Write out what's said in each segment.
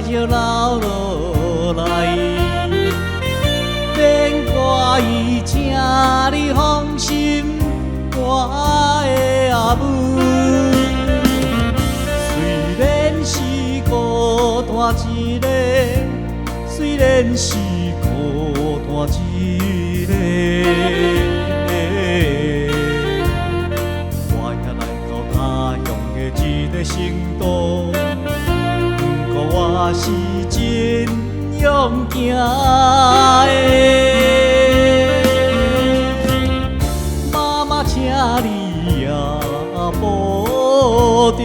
石流落来，免怪伊请你放心，我的阿母。虽然是孤单一个，虽然是孤单一个，我也来到他乡的一个城都。我是真勇行的，妈妈，请你也保重。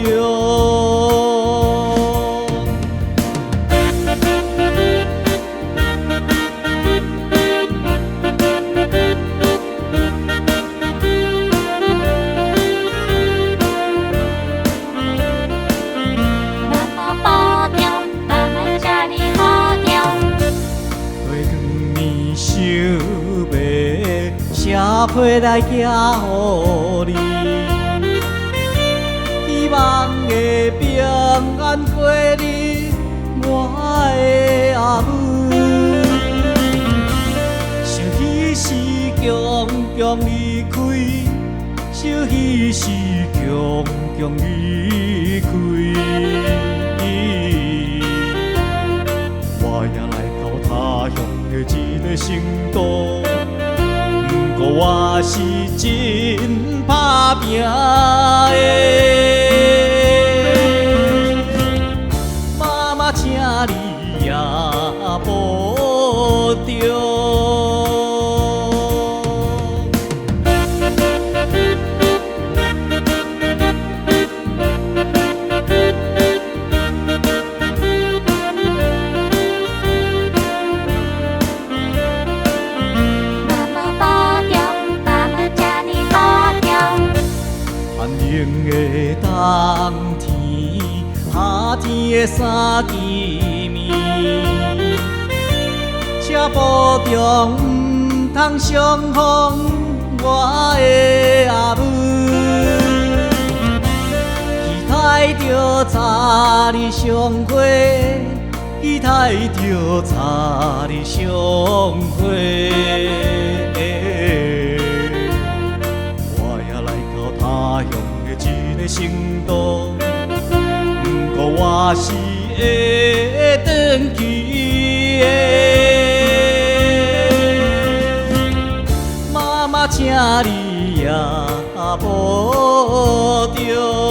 写批来寄予你，希望会平安过日，我的阿母。想起时强强离开，想起时强强离开，我也来到他乡的一个城都。我是真打拼的，妈妈，请你也保重。寒冷的冬天，夏天的三更暝，请保重，唔通伤风我的阿母。期待着早日相会，期待着早日相会。成都，不过我是会转去的，妈妈，请你也保重。